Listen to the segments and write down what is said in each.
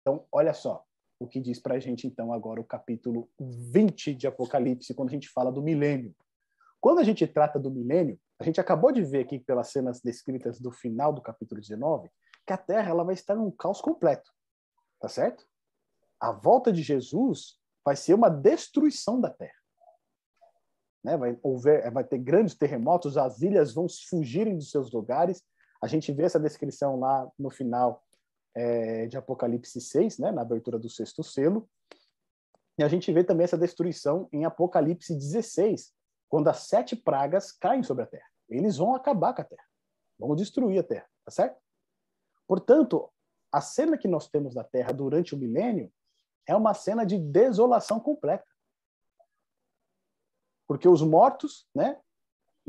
Então, olha só o que diz para a gente, então, agora o capítulo 20 de Apocalipse, quando a gente fala do milênio. Quando a gente trata do milênio, a gente acabou de ver aqui pelas cenas descritas do final do capítulo 19, que a Terra ela vai estar num caos completo, tá certo? A volta de Jesus vai ser uma destruição da Terra. Né? Vai ter grandes terremotos, as ilhas vão fugirem dos seus lugares. A gente vê essa descrição lá no final de Apocalipse 6, né? Na abertura do sexto selo. E a gente vê também essa destruição em Apocalipse 16, quando as 7 pragas caem sobre a Terra. Eles vão acabar com a Terra, vão destruir a Terra, tá certo? Portanto, a cena que nós temos da Terra durante o milênio é uma cena de desolação completa. Porque os mortos, né,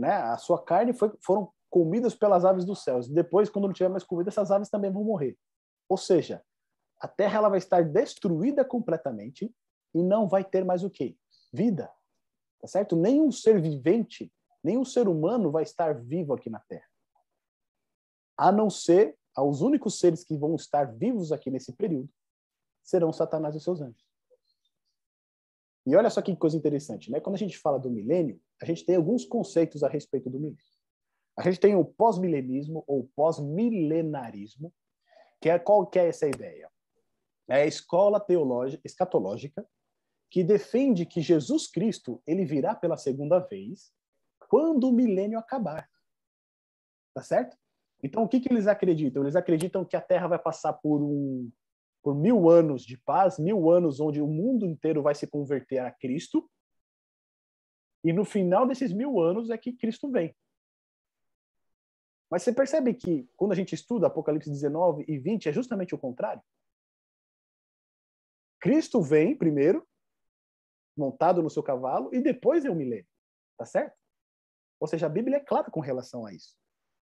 a sua carne foram comidas pelas aves dos céus. Depois, quando não tiver mais comida, essas aves também vão morrer. Ou seja, a Terra ela vai estar destruída completamente e não vai ter mais o quê? Vida. Tá certo? Nenhum ser vivente, nenhum ser humano vai estar vivo aqui na Terra. A não ser, os únicos seres que vão estar vivos aqui nesse período serão Satanás e seus anjos. E olha só que coisa interessante, né? Quando a gente fala do milênio, a gente tem alguns conceitos a respeito do milênio. A gente tem o pós-milenismo ou pós-milenarismo, qual que é essa ideia? É a escola teológica, escatológica, que defende que Jesus Cristo ele virá pela segunda vez quando o milênio acabar. Tá certo? Então, o que eles acreditam? Eles acreditam que a Terra vai passar por 1000 anos de paz, 1000 anos onde o mundo inteiro vai se converter a Cristo, e no final desses 1000 anos é que Cristo vem. Mas você percebe que, quando a gente estuda Apocalipse 19 e 20, é justamente o contrário? Cristo vem primeiro, montado no seu cavalo, e depois é o milênio. Tá certo? Ou seja, a Bíblia é clara com relação a isso.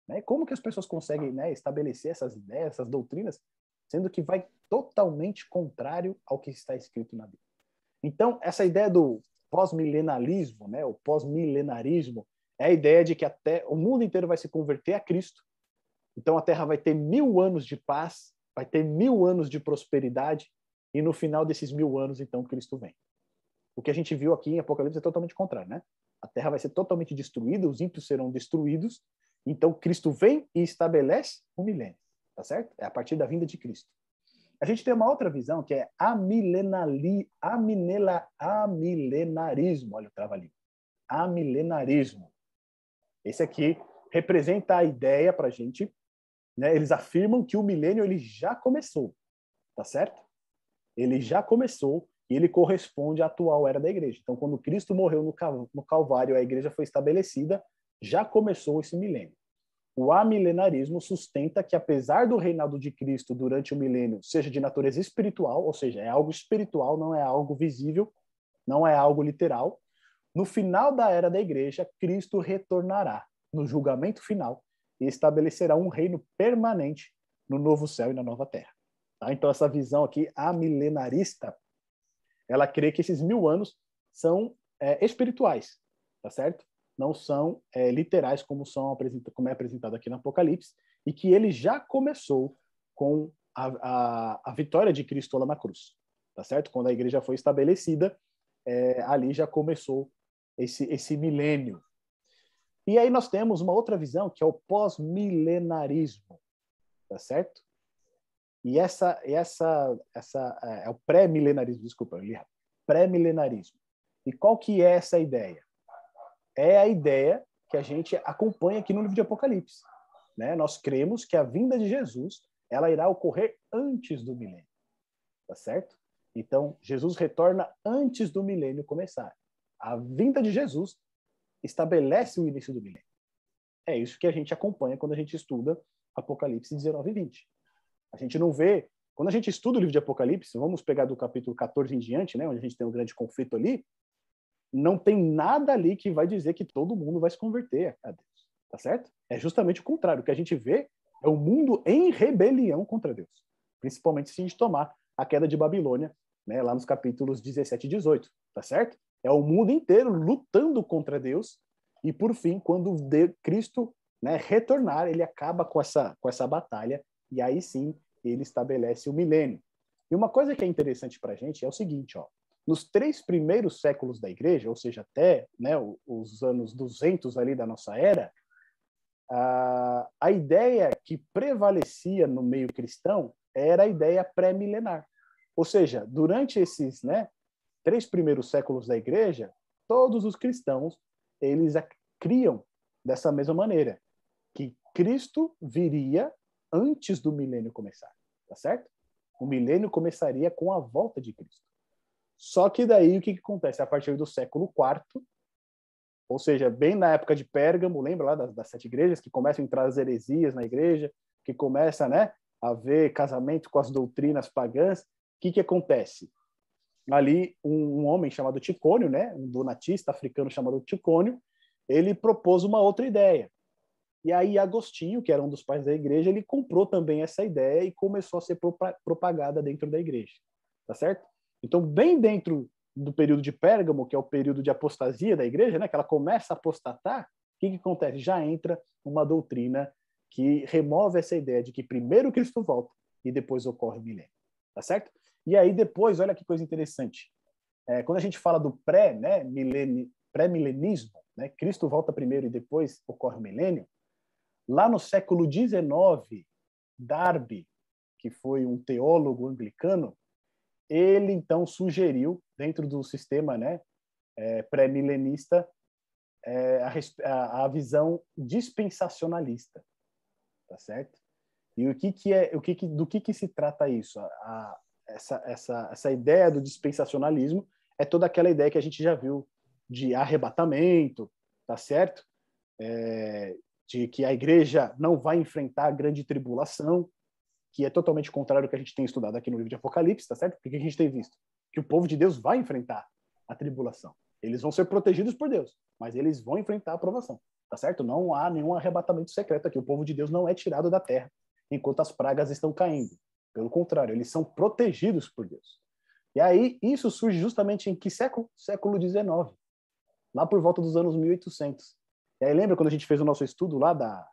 Né? Como que as pessoas conseguem, né, estabelecer essas ideias, essas doutrinas, sendo que vai totalmente contrário ao que está escrito na Bíblia? Então, essa ideia do pós-milenalismo, né, o pós-milenarismo, é a ideia de que até o mundo inteiro vai se converter a Cristo. Então, a Terra vai ter 1000 anos de paz, vai ter 1000 anos de prosperidade, e no final desses 1000 anos, então, Cristo vem. O que a gente viu aqui em Apocalipse é totalmente contrário, né? A Terra vai ser totalmente destruída, os ímpios serão destruídos, então Cristo vem e estabelece o milênio, tá certo? É a partir da vinda de Cristo. A gente tem uma outra visão que é amilenarismo. Olha o trava-língua. Amilenarismo. Esse aqui representa a ideia para a gente, né? Eles afirmam que o milênio ele já começou, tá certo? Ele já começou e ele corresponde à atual era da igreja. Então, quando Cristo morreu no Calvário, a igreja foi estabelecida, já começou esse milênio. O amilenarismo sustenta que, apesar do reinado de Cristo durante o milênio seja de natureza espiritual, ou seja, é algo espiritual, não é algo visível, não é algo literal, no final da era da igreja, Cristo retornará no julgamento final e estabelecerá um reino permanente no novo céu e na nova terra. Tá? Então, essa visão aqui, amilenarista, ela crê que esses 1000 anos são espirituais, tá certo? Não são literais como é apresentado aqui no Apocalipse, e que ele já começou com a vitória de Cristo lá na cruz, tá certo? Quando a igreja foi estabelecida, ali já começou esse milênio. E aí nós temos uma outra visão, que é o pós-milenarismo, tá certo? E essa é o pré-milenarismo, desculpa, pré-milenarismo. E qual que é essa ideia? É a ideia que a gente acompanha aqui no livro de Apocalipse. Né? Nós cremos que a vinda de Jesus ela irá ocorrer antes do milênio. Tá certo? Então, Jesus retorna antes do milênio começar. A vinda de Jesus estabelece o início do milênio. É isso que a gente acompanha quando a gente estuda Apocalipse 19 e 20. A gente não vê... Quando a gente estuda o livro de Apocalipse, vamos pegar do capítulo 14 em diante, né, onde a gente tem um grande conflito ali, não tem nada ali que vai dizer que todo mundo vai se converter a Deus. Tá certo? É justamente o contrário. O que a gente vê é o mundo em rebelião contra Deus. Principalmente se a gente tomar a queda de Babilônia, né, lá nos capítulos 17 e 18. Tá certo? É o mundo inteiro lutando contra Deus. E, por fim, quando Cristo, né, retornar, ele acaba com essa batalha. E aí sim, ele estabelece o milênio. E uma coisa que é interessante para a gente é o seguinte, ó, nos 3 primeiros séculos da igreja, ou seja, até, né, os anos 200 ali da nossa era, a ideia que prevalecia no meio cristão era a ideia pré-milenar. Ou seja, durante esses, né, 3 primeiros séculos da igreja, todos os cristãos, eles criam dessa mesma maneira, que Cristo viria antes do milênio começar, tá certo? O milênio começaria com a volta de Cristo. Só que daí o que acontece? A partir do século IV, ou seja, bem na época de Pérgamo, lembra lá das 7 igrejas, que começam a entrar as heresias na igreja, que começa, né, a haver casamento com as doutrinas pagãs. O que acontece? Ali, um homem chamado Ticônio, né, um donatista africano chamado Ticônio, ele propôs uma outra ideia. E aí Agostinho, que era um dos pais da igreja, ele comprou também essa ideia e começou a ser propagada dentro da igreja. Tá certo? Então, bem dentro do período de Pérgamo, que é o período de apostasia da igreja, né, que ela começa a apostatar, o que acontece? Já entra uma doutrina que remove essa ideia de que primeiro Cristo volta e depois ocorre o milênio. Tá certo? E aí depois, olha que coisa interessante. Quando a gente fala do pré-milenismo, né, Cristo volta primeiro e depois ocorre o milênio, lá no século XIX, Darby, que foi um teólogo anglicano, ele então sugeriu, dentro do sistema, né, pré-milenista, a visão dispensacionalista, tá certo? E do que se trata isso? Essa ideia do dispensacionalismo é toda aquela ideia que a gente já viu de arrebatamento, tá certo? De que a igreja não vai enfrentar a grande tribulação, que é totalmente contrário ao que a gente tem estudado aqui no livro de Apocalipse, tá certo? Porque a gente tem visto que o povo de Deus vai enfrentar a tribulação. Eles vão ser protegidos por Deus, mas eles vão enfrentar a provação, tá certo? Não há nenhum arrebatamento secreto aqui. O povo de Deus não é tirado da terra enquanto as pragas estão caindo. Pelo contrário, eles são protegidos por Deus. E aí, isso surge justamente em que século? Século XIX, lá por volta dos anos 1800. E aí, lembra quando a gente fez o nosso estudo lá da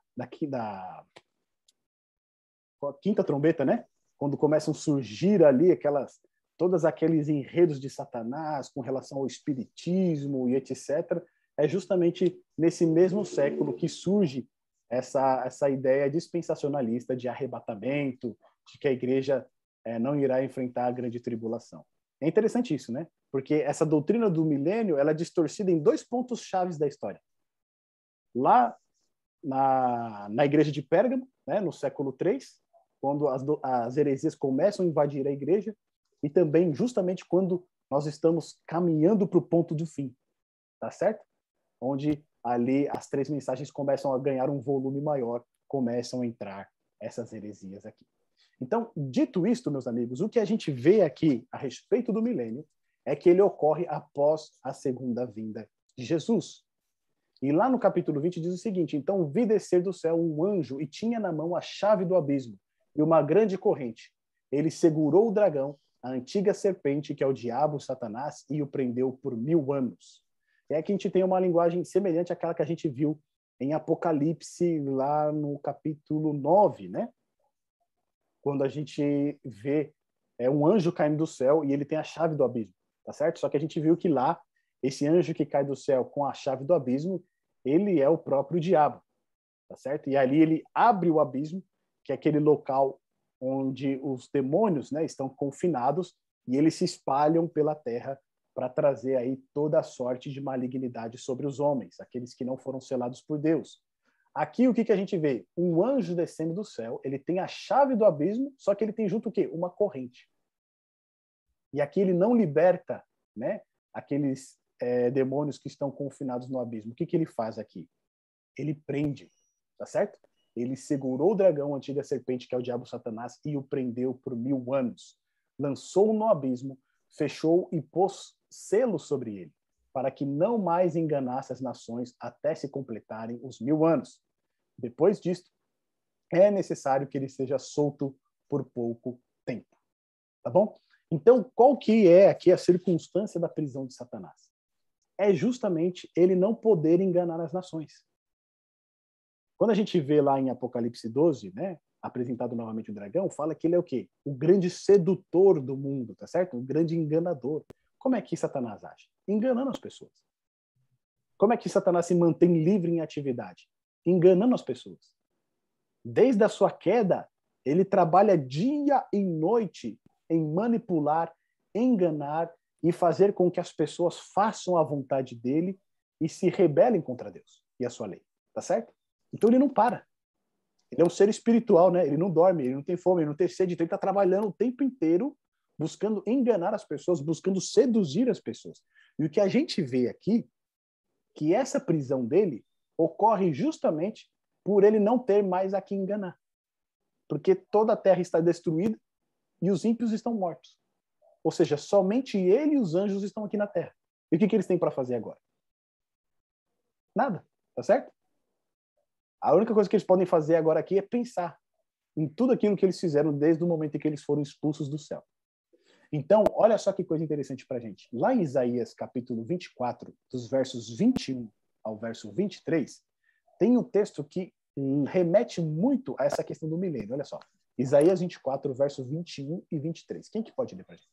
quinta trombeta, né? Quando começam a surgir ali todos aqueles enredos de Satanás com relação ao espiritismo e etc. É justamente nesse mesmo século que surge essa ideia dispensacionalista de arrebatamento, de que a igreja não irá enfrentar a grande tribulação. É interessante isso, né? Porque essa doutrina do milênio, ela é distorcida em 2 pontos chaves da história. Lá na igreja de Pérgamo, né, no século III, quando as heresias começam a invadir a igreja, e também justamente quando nós estamos caminhando para o ponto do fim, tá certo? Onde ali as 3 mensagens começam a ganhar um volume maior, começam a entrar essas heresias aqui. Então, dito isto, meus amigos, o que a gente vê aqui a respeito do milênio é que ele ocorre após a segunda vinda de Jesus. E lá no capítulo 20 diz o seguinte: então vi descer do céu um anjo e tinha na mão a chave do abismo e uma grande corrente. Ele segurou o dragão, a antiga serpente, que é o diabo, Satanás, e o prendeu por 1000 anos. E aqui a gente tem uma linguagem semelhante àquela que a gente viu em Apocalipse, lá no capítulo 9, né? Quando a gente vê um anjo caindo do céu e ele tem a chave do abismo, tá certo? Só que a gente viu que lá, esse anjo que cai do céu com a chave do abismo, ele é o próprio diabo, tá certo? E ali ele abre o abismo, que é aquele local onde os demônios, né, estão confinados, e eles se espalham pela terra para trazer aí toda a sorte de malignidade sobre os homens, aqueles que não foram selados por Deus. Aqui o que a gente vê? Um anjo descendo do céu, ele tem a chave do abismo, só que ele tem junto o quê? Uma corrente. E aqui ele não liberta, né, aqueles demônios que estão confinados no abismo. O que ele faz aqui? Ele prende, tá certo? Ele segurou o dragão, a antiga serpente, que é o diabo Satanás, e o prendeu por 1000 anos. Lançou-o no abismo, fechou e pôs selo sobre ele, para que não mais enganasse as nações até se completarem os 1000 anos. Depois disto, é necessário que ele seja solto por pouco tempo. Tá bom? Então, qual que é aqui a circunstância da prisão de Satanás? É justamente ele não poder enganar as nações. Quando a gente vê lá em Apocalipse 12, né, apresentado novamente o dragão, fala que ele é o quê? O grande sedutor do mundo, tá certo? O grande enganador. Como é que Satanás age? Enganando as pessoas. Como é que Satanás se mantém livre em atividade? Enganando as pessoas. Desde a sua queda, ele trabalha dia e noite em manipular, enganar e fazer com que as pessoas façam a vontade dele e se rebelem contra Deus e a sua lei. Tá certo? Então ele não para. Ele é um ser espiritual, né? Ele não dorme, ele não tem fome, ele não tem sede, então ele está trabalhando o tempo inteiro buscando enganar as pessoas, buscando seduzir as pessoas. E o que a gente vê aqui, que essa prisão dele ocorre justamente por ele não ter mais a quem enganar. Porque toda a terra está destruída e os ímpios estão mortos. Ou seja, somente ele e os anjos estão aqui na terra. E o que eles têm para fazer agora? Nada, tá certo? A única coisa que eles podem fazer agora aqui é pensar em tudo aquilo que eles fizeram desde o momento em que eles foram expulsos do céu. Então, olha só que coisa interessante para a gente. Lá em Isaías, capítulo 24, dos versos 21 ao verso 23, tem um texto que remete muito a essa questão do milênio. Olha só. Isaías 24, verso 21 e 23. Quem que pode ler para a gente?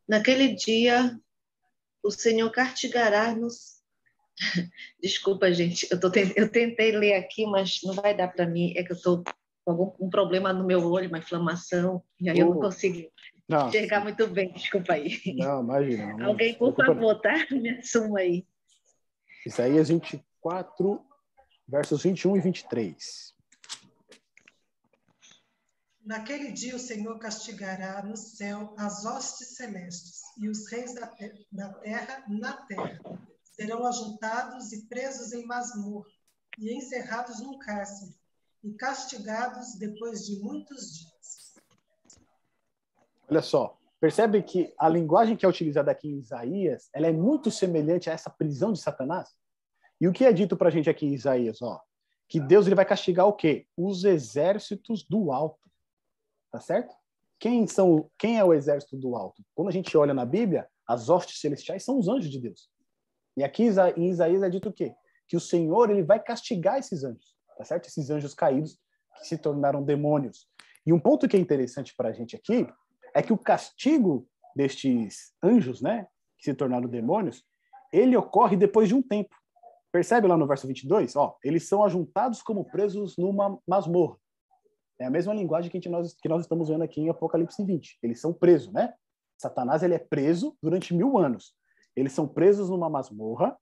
Naquele dia, o Senhor castigará-nos. Desculpa, gente, eu tentei ler aqui, mas não vai dar para mim. É que eu estou com um problema no meu olho, uma inflamação, e aí eu não consigo enxergar muito bem. Desculpa aí. Não, imagina. Não, Alguém, por favor, tá? Me assuma aí. Isaías 24, versos 21 e 23. Naquele dia o Senhor castigará no céu as hostes celestes, e os reis da terra na terra serão ajuntados e presos em masmorra, e encerrados num cárcere, e castigados depois de muitos dias. Olha só, percebe que a linguagem que é utilizada aqui em Isaías, ela é muito semelhante a essa prisão de Satanás? E o que é dito para a gente aqui em Isaías? Ó, que Deus ele vai castigar o quê? Os exércitos do alto. Tá certo? Quem é o exército do alto? Quando a gente olha na Bíblia, as hostes celestiais são os anjos de Deus. E aqui em Isaías é dito o quê? Que o Senhor ele vai castigar esses anjos, tá certo? Esses anjos caídos que se tornaram demônios. E um ponto que é interessante para a gente aqui é que o castigo destes anjos, né, que se tornaram demônios, ele ocorre depois de um tempo. Percebe lá no verso 22? Ó, eles são ajuntados como presos numa masmorra. É a mesma linguagem que nós estamos vendo aqui em Apocalipse 20. Eles são presos, né? Satanás ele é preso durante 1000 anos. Eles são presos numa masmorra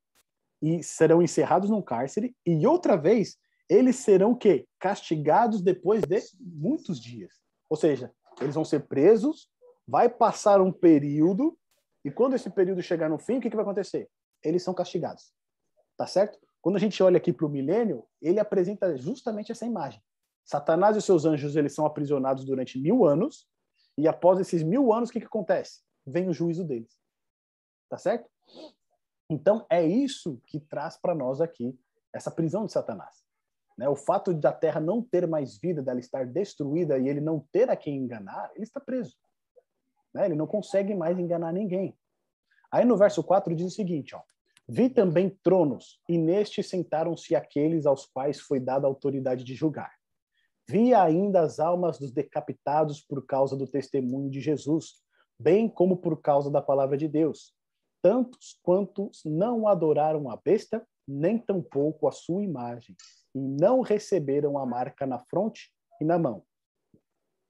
e serão encerrados num cárcere. E outra vez, eles serão o quê? Castigados depois de muitos dias. Ou seja, eles vão ser presos, vai passar um período, e quando esse período chegar no fim, o que vai acontecer? Eles são castigados. Tá certo? Quando a gente olha aqui para o milênio, ele apresenta justamente essa imagem. Satanás e os seus anjos eles são aprisionados durante 1000 anos, e após esses 1000 anos, o que acontece? Vem o juízo deles. Tá certo? Então, é isso que traz para nós aqui essa prisão de Satanás. Né? O fato da terra não ter mais vida, dela estar destruída e ele não ter a quem enganar, ele está preso. Né? Ele não consegue mais enganar ninguém. Aí no verso 4 diz o seguinte, ó, vi também tronos, e nestes sentaram-se aqueles aos quais foi dada a autoridade de julgar. Vi ainda as almas dos decapitados por causa do testemunho de Jesus, bem como por causa da palavra de Deus. Tantos quantos não adoraram a besta, nem tampouco a sua imagem, e não receberam a marca na fronte e na mão.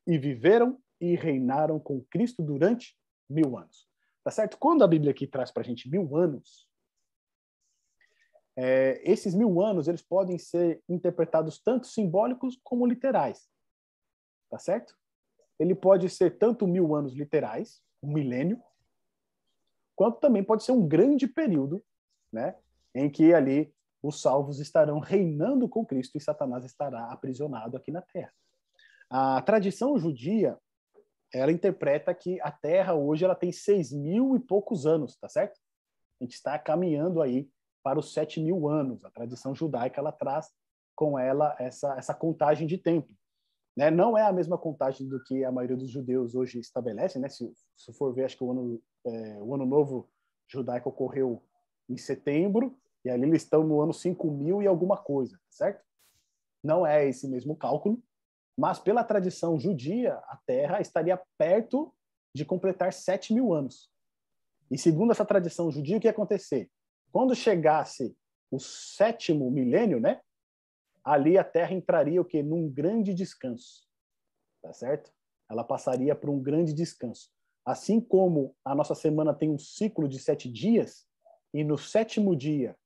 E viveram e reinaram com Cristo durante 1000 anos. Tá certo? Quando a Bíblia aqui traz para a gente 1000 anos, esses 1000 anos eles podem ser interpretados tanto simbólicos como literais. Tá certo? Ele pode ser tanto 1000 anos literais, um milênio, quanto também pode ser um grande período, né, em que ali os salvos estarão reinando com Cristo e Satanás estará aprisionado aqui na terra. A tradição judia, ela interpreta que a Terra hoje ela tem 6.000 e poucos anos, tá certo? A gente está caminhando aí para os 7.000 anos. A tradição judaica ela traz com ela essa contagem de tempo. Né? Não é a mesma contagem do que a maioria dos judeus hoje estabelece, né? Se for ver, acho que o ano novo judaico ocorreu em setembro, e ali eles estão no ano 5.000 e alguma coisa, certo? Não é esse mesmo cálculo, mas pela tradição judia, a Terra estaria perto de completar 7.000 anos. E segundo essa tradição judia, o que ia acontecer? Quando chegasse o 7º milênio, né? Ali a Terra entraria o quê? Num grande descanso, tá certo? Ela passaria por um grande descanso. Assim como a nossa semana tem um ciclo de 7 dias, e no 7º dia,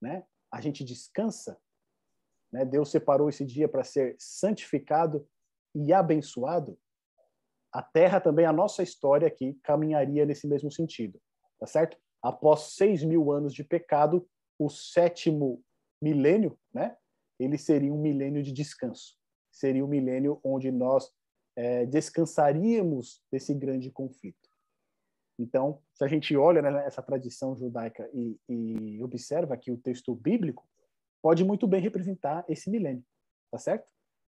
né, a gente descansa, né? Deus separou esse dia para ser santificado e abençoado. A Terra também, a nossa história aqui, caminharia nesse mesmo sentido, tá certo? Após 6.000 anos de pecado, o 7º milênio, né? Ele seria um milênio de descanso. Seria um milênio onde nós descansaríamos desse grande conflito. Então, se a gente olha, né, essa tradição judaica e observa que o texto bíblico pode muito bem representar esse milênio, tá certo?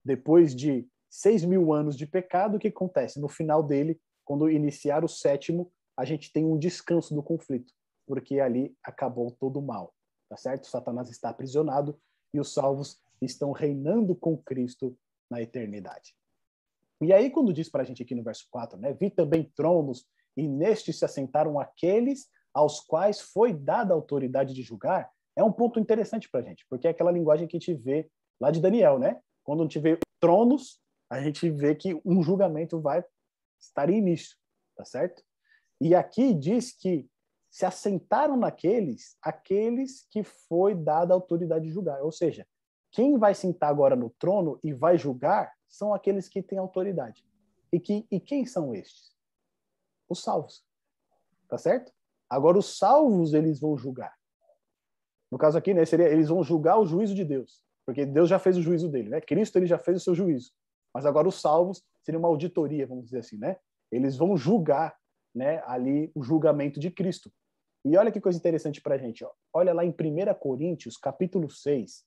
Depois de 6.000 anos de pecado, o que acontece? No final dele, quando iniciar o 7º, a gente tem um descanso do conflito, porque ali acabou todo o mal, tá certo? Satanás está aprisionado e os salvos estão reinando com Cristo na eternidade. E aí, quando diz para a gente aqui no verso 4, né? Vi também tronos, e nestes se assentaram aqueles aos quais foi dada a autoridade de julgar, é um ponto interessante para a gente, porque é aquela linguagem que a gente vê lá de Daniel, né? Quando a gente vê tronos, a gente vê que um julgamento vai estar em início, tá certo? E aqui diz que se assentaram aqueles que foi dada a autoridade de julgar. Ou seja, quem vai sentar agora no trono e vai julgar são aqueles que têm autoridade. E quem são estes? Os salvos. Tá certo? Agora, os salvos, eles vão julgar. No caso aqui, né, eles vão julgar o juízo de Deus. Porque Deus já fez o juízo dele, né? Cristo, ele já fez o seu juízo. Mas agora os salvos seria uma auditoria, vamos dizer assim, né? Eles vão julgar, né, ali o julgamento de Cristo. E olha que coisa interessante para a gente. Ó. Olha lá em 1 Coríntios, capítulo 6,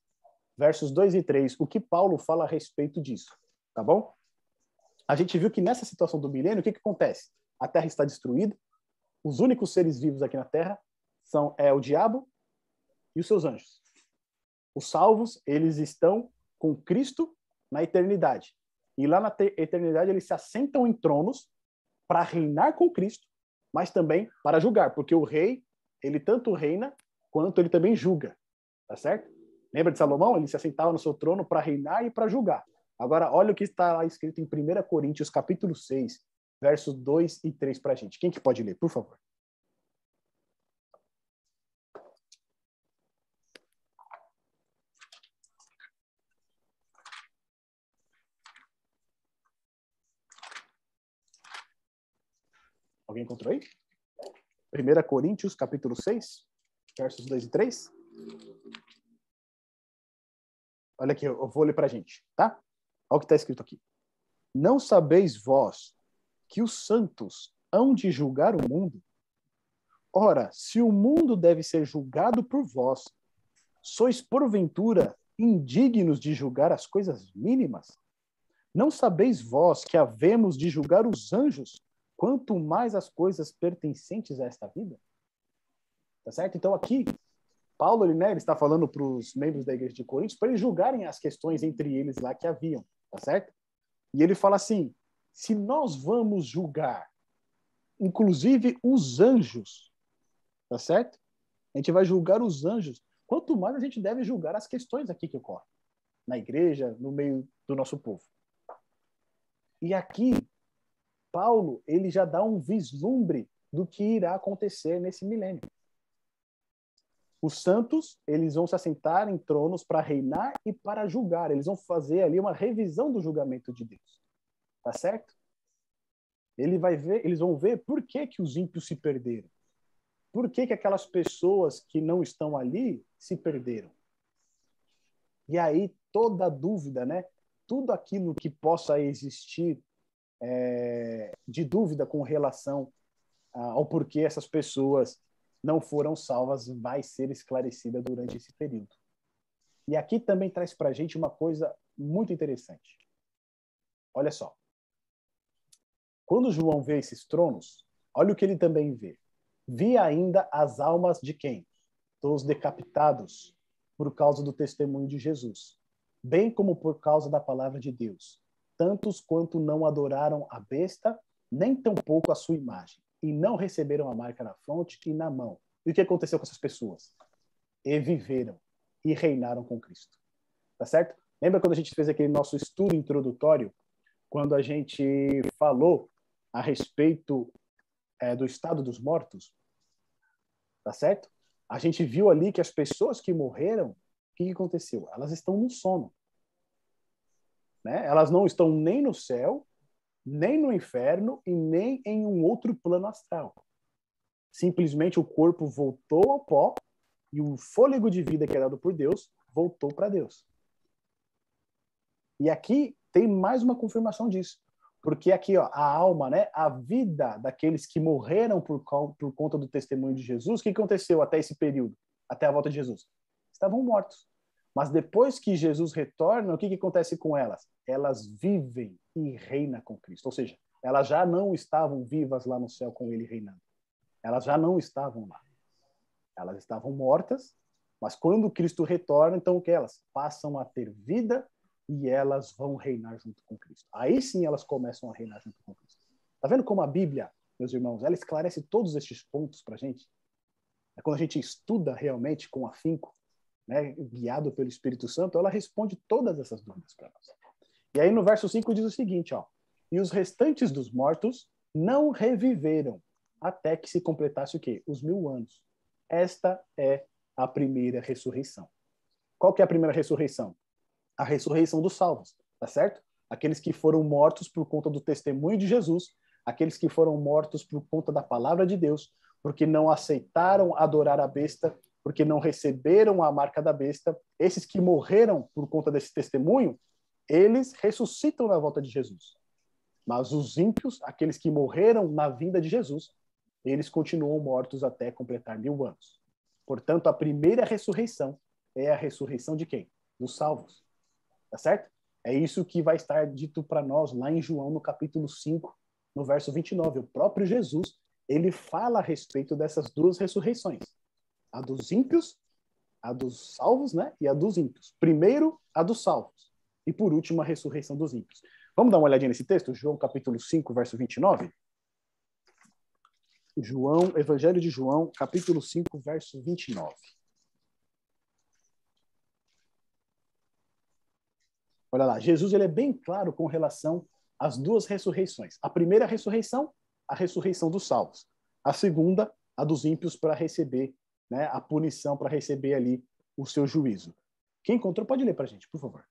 versos 2 e 3, o que Paulo fala a respeito disso. Tá bom? A gente viu que nessa situação do milênio, o que acontece? A Terra está destruída, os únicos seres vivos aqui na Terra são o diabo e os seus anjos. Os salvos, eles estão com Cristo na eternidade. E lá na eternidade eles se assentam em tronos para reinar com Cristo, mas também para julgar, porque o rei, ele tanto reina quanto ele também julga, tá certo? Lembra de Salomão? Ele se assentava no seu trono para reinar e para julgar. Agora, olha o que está lá escrito em 1 Coríntios, capítulo 6, versos 2 e 3 para a gente. Quem que pode ler, por favor? Alguém encontrou aí? 1 Coríntios, capítulo 6, versos 2 e 3. Olha aqui, eu vou ler para a gente, tá? Olha o que está escrito aqui. Não sabeis vós que os santos hão de julgar o mundo? Ora, se o mundo deve ser julgado por vós, sois porventura indignos de julgar as coisas mínimas? Não sabeis vós que havemos de julgar os anjos, quanto mais as coisas pertencentes a esta vida? Tá certo? Então aqui, Paulo ele está falando para os membros da igreja de Coríntios para eles julgarem as questões entre eles lá que haviam, tá certo? E ele fala assim, se nós vamos julgar, inclusive os anjos, tá certo? A gente vai julgar os anjos, quanto mais a gente deve julgar as questões aqui que ocorrem, na igreja, no meio do nosso povo. E aqui, Paulo, ele já dá um vislumbre do que irá acontecer nesse milênio. Os santos, eles vão se assentar em tronos para reinar e para julgar. Eles vão fazer ali uma revisão do julgamento de Deus. Tá certo? Eles vão ver por que os ímpios se perderam. Por que aquelas pessoas que não estão ali se perderam. E aí, toda dúvida, né? Tudo aquilo que possa existir de dúvida com relação ao porquê essas pessoas não foram salvas vai ser esclarecida durante esse período. E aqui também traz para a gente uma coisa muito interessante. Olha só. Quando João vê esses tronos, olha o que ele também vê. Vi ainda as almas de quem? Dos decapitados por causa do testemunho de Jesus, bem como por causa da palavra de Deus, tantos quanto não adoraram a besta, nem tampouco a sua imagem, e não receberam a marca na fronte e na mão. E o que aconteceu com essas pessoas? E viveram e reinaram com Cristo. Tá certo? Lembra quando a gente fez aquele nosso estudo introdutório, quando a gente falou a respeito do estado dos mortos? Tá certo? A gente viu ali que as pessoas que morreram, o que aconteceu? Elas estão no sono. Né? Elas não estão nem no céu, nem no inferno e nem em um outro plano astral. Simplesmente o corpo voltou ao pó e o fôlego de vida que é dado por Deus voltou para Deus. E aqui tem mais uma confirmação disso. Porque aqui, ó, a alma, né, a vida daqueles que morreram por conta do testemunho de Jesus, o que aconteceu até esse período, até a volta de Jesus? Estavam mortos. Mas depois que Jesus retorna, o que acontece com elas? Elas vivem e reinam com Cristo. Ou seja, elas já não estavam vivas lá no céu com ele reinando. Elas já não estavam lá. Elas estavam mortas, mas quando Cristo retorna, então o que elas? Passam a ter vida e elas vão reinar junto com Cristo. Aí sim elas começam a reinar junto com Cristo. Tá vendo como a Bíblia, meus irmãos, ela esclarece todos estes pontos pra gente? É quando a gente estuda realmente com afinco, né, guiado pelo Espírito Santo, ela responde todas essas dúvidas para nós. E aí no verso 5 diz o seguinte, ó: e os restantes dos mortos não reviveram até que se completasse o quê? Os 1000 anos. Esta é a primeira ressurreição. Qual que é a primeira ressurreição? A ressurreição dos salvos, tá certo? Aqueles que foram mortos por conta do testemunho de Jesus, aqueles que foram mortos por conta da palavra de Deus, porque não aceitaram adorar a besta, porque não receberam a marca da besta. Esses que morreram por conta desse testemunho, eles ressuscitam na volta de Jesus. Mas os ímpios, aqueles que morreram na vinda de Jesus, eles continuam mortos até completar 1000 anos. Portanto, a primeira ressurreição é a ressurreição de quem? Dos salvos. Tá certo? É isso que vai estar dito para nós lá em João, no capítulo 5, no verso 29. O próprio Jesus, ele fala a respeito dessas duas ressurreições. A dos ímpios, a dos salvos, né? E a dos ímpios. Primeiro, a dos salvos. E por último, a ressurreição dos ímpios. Vamos dar uma olhadinha nesse texto? João, capítulo 5, verso 29. João, Evangelho de João, capítulo 5, verso 29. Olha lá, Jesus ele é bem claro com relação às duas ressurreições. A primeira ressurreição, a ressurreição dos salvos. A segunda, a dos ímpios para receber, né, a punição, para receber ali o seu juízo. Quem encontrou pode ler para a gente, por favor.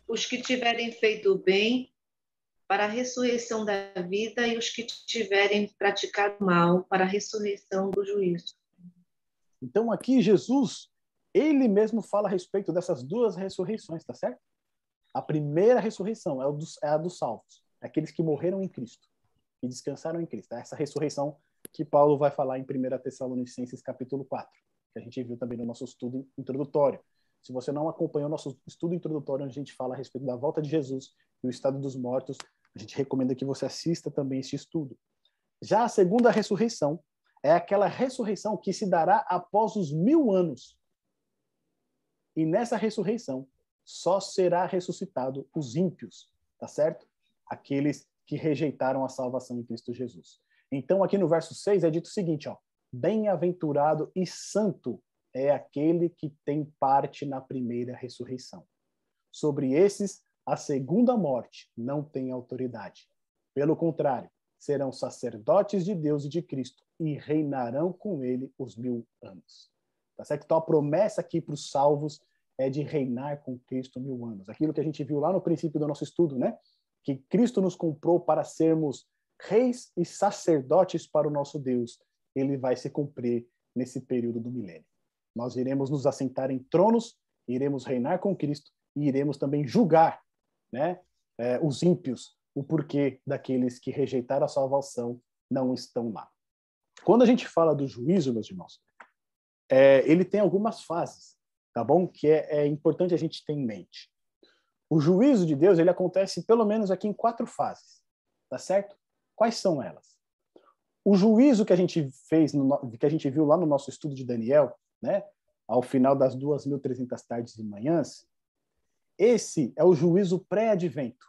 Os que tiverem feito o bem para a ressurreição da vida e os que tiverem praticado mal para a ressurreição do juízo. Então aqui Jesus, ele mesmo fala a respeito dessas duas ressurreições, tá certo? A primeira ressurreição é a dos salvos, aqueles que morreram em Cristo e descansaram em Cristo. Essa ressurreição que Paulo vai falar em 1 Tessalonicenses capítulo 4, que a gente viu também no nosso estudo introdutório. Se você não acompanhou o nosso estudo introdutório, onde a gente fala a respeito da volta de Jesus e o estado dos mortos, a gente recomenda que você assista também esse estudo. Já a segunda ressurreição é aquela ressurreição que se dará após os 1000 anos. E nessa ressurreição só será ressuscitado os ímpios, tá certo? Aqueles que rejeitaram a salvação em Cristo Jesus. Então aqui no verso 6 é dito o seguinte, ó: bem-aventurado e santo é aquele que tem parte na primeira ressurreição. Sobre esses, a segunda morte não tem autoridade. Pelo contrário, serão sacerdotes de Deus e de Cristo e reinarão com ele os 1000 anos. Tá certo? Então a promessa aqui para os salvos é de reinar com Cristo 1000 anos. Aquilo que a gente viu lá no princípio do nosso estudo, né? Que Cristo nos comprou para sermos reis e sacerdotes para o nosso Deus, ele vai se cumprir nesse período do milênio. Nós iremos nos assentar em tronos, iremos reinar com Cristo e iremos também julgar, né, os ímpios, o porquê daqueles que rejeitaram a salvação não estão lá. Quando a gente fala do juízo, meus irmãos, ele tem algumas fases, tá bom? Que é importante a gente ter em mente. O juízo de Deus, ele acontece pelo menos aqui em 4 fases, tá certo? Quais são elas? O juízo que a gente fez, que a gente viu lá no nosso estudo de Daniel, né? Ao final das 2.300 tardes e manhãs, esse é o juízo pré-advento.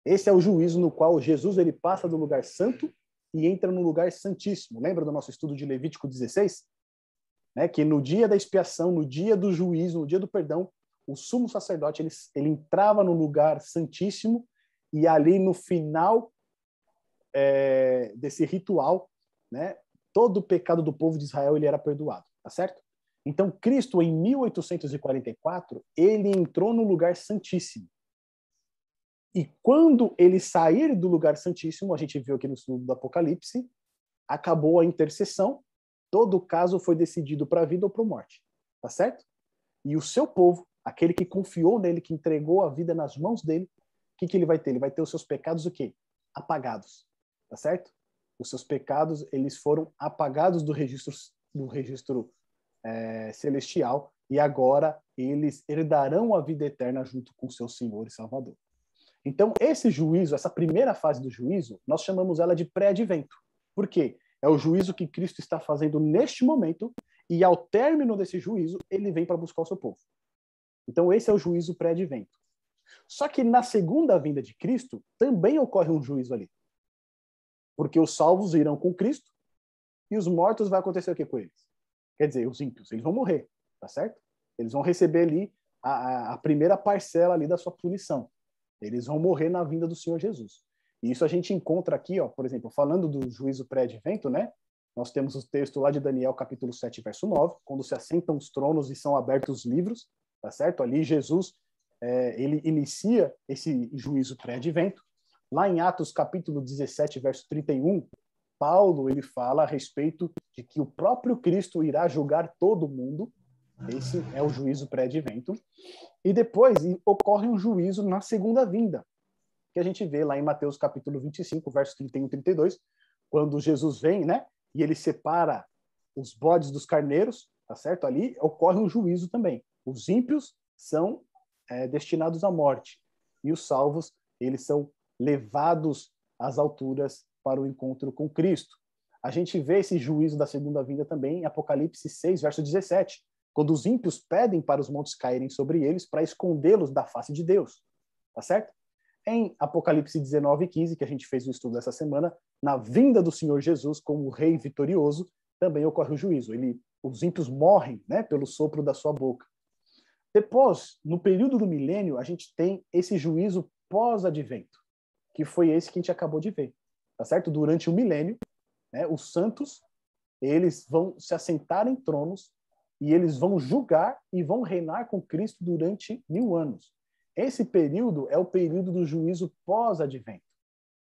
Esse é o juízo no qual Jesus ele passa do lugar santo e entra no lugar santíssimo. Lembra do nosso estudo de Levítico 16? Né? Que no dia da expiação, no dia do juízo, no dia do perdão, o sumo sacerdote ele entrava no lugar santíssimo e ali no final desse ritual, né, todo o pecado do povo de Israel ele era perdoado, tá certo? Então, Cristo, em 1844, ele entrou no lugar santíssimo. E quando ele sair do lugar santíssimo, a gente viu aqui no estudo do Apocalipse, acabou a intercessão, todo o caso foi decidido para a vida ou para a morte, tá certo? E o seu povo, aquele que confiou nele, que entregou a vida nas mãos dele, o que ele vai ter? Ele vai ter os seus pecados o quê? Apagados, tá certo? Os seus pecados, eles foram apagados do registro celestial e agora eles herdarão a vida eterna junto com seu Senhor e Salvador. Então, esse juízo, essa primeira fase do juízo, nós chamamos ela de pré-advento. Por quê? É o juízo que Cristo está fazendo neste momento e ao término desse juízo, ele vem para buscar o seu povo. Então, esse é o juízo pré-advento. Só que na segunda vinda de Cristo, também ocorre um juízo ali. Porque os salvos irão com Cristo e os mortos vai acontecer o que com eles? Quer dizer, os ímpios, eles vão morrer, tá certo? Eles vão receber ali a primeira parcela ali da sua punição. Eles vão morrer na vinda do Senhor Jesus. E isso a gente encontra aqui, ó, por exemplo, falando do juízo pré-advento, né? Nós temos o texto lá de Daniel, capítulo 7, verso 9, quando se assentam os tronos e são abertos os livros, tá certo? Ali Jesus, ele inicia esse juízo pré-advento. Lá em Atos, capítulo 17, verso 31, Paulo, ele fala a respeito de que o próprio Cristo irá julgar todo mundo. Esse é o juízo pré-advento. E depois ocorre um juízo na segunda vinda, que a gente vê lá em Mateus capítulo 25, verso 31 e 32, quando Jesus vem, né, e ele separa os bodes dos carneiros, tá certo? Ali ocorre um juízo também. Os ímpios são destinados à morte e os salvos, eles são levados às alturas para o encontro com Cristo. A gente vê esse juízo da segunda vinda também em Apocalipse 6, verso 17, quando os ímpios pedem para os montes caírem sobre eles para escondê-los da face de Deus, tá certo? Em Apocalipse 19 e 15, que a gente fez o estudo essa semana, na vinda do Senhor Jesus como rei vitorioso, também ocorre o juízo. Os ímpios morrem, né, pelo sopro da sua boca. Depois, no período do milênio, a gente tem esse juízo pós-advento, que foi esse que a gente acabou de ver, tá certo? Durante o milênio, né, os santos, eles vão se assentar em tronos e eles vão julgar e vão reinar com Cristo durante 1000 anos. Esse período é o período do juízo pós-advento.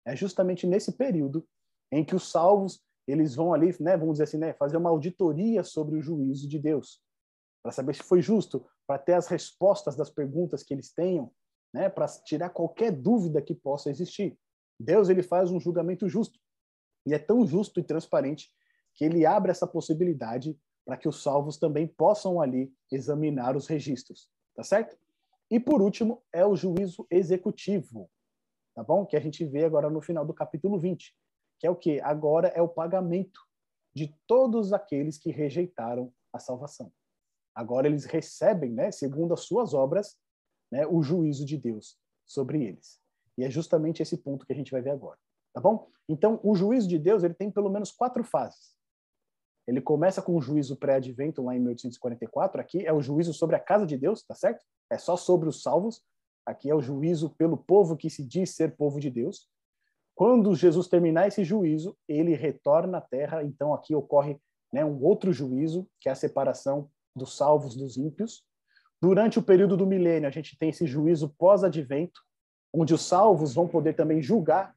É justamente nesse período em que os salvos, eles vão ali, né, vamos dizer assim, né, fazer uma auditoria sobre o juízo de Deus, para saber se foi justo, para ter as respostas das perguntas que eles tenham, né, para tirar qualquer dúvida que possa existir. Deus, ele faz um julgamento justo. E é tão justo e transparente que ele abre essa possibilidade para que os salvos também possam ali examinar os registros, tá certo? E por último, é o juízo executivo, tá bom? Que a gente vê agora no final do capítulo 20, que é o quê? Agora é o pagamento de todos aqueles que rejeitaram a salvação. Agora eles recebem, né, segundo as suas obras, né, o juízo de Deus sobre eles. E é justamente esse ponto que a gente vai ver agora, tá bom? Então, o juízo de Deus, ele tem pelo menos 4 fases. Ele começa com o juízo pré-advento, lá em 1844. Aqui é o juízo sobre a casa de Deus, tá certo? É só sobre os salvos. Aqui é o juízo pelo povo que se diz ser povo de Deus. Quando Jesus terminar esse juízo, ele retorna à terra. Então, aqui ocorre, né, um outro juízo, que é a separação dos salvos dos ímpios. Durante o período do milênio, a gente tem esse juízo pós-advento, onde os salvos vão poder também julgar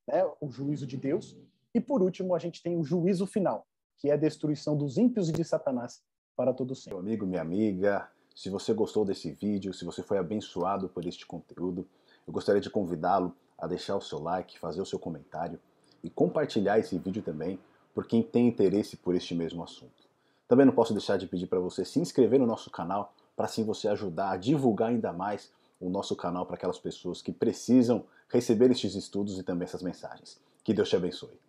né, o juízo de Deus. E por último, a gente tem o juízo final, que é a destruição dos ímpios e de Satanás para todo sempre. Meu amigo, minha amiga, se você gostou desse vídeo, se você foi abençoado por este conteúdo, eu gostaria de convidá-lo a deixar o seu like, fazer o seu comentário e compartilhar esse vídeo também por quem tem interesse por este mesmo assunto. Também não posso deixar de pedir para você se inscrever no nosso canal, para assim você ajudar a divulgar ainda mais o nosso canal para aquelas pessoas que precisam receber estes estudos e também essas mensagens. Que Deus te abençoe.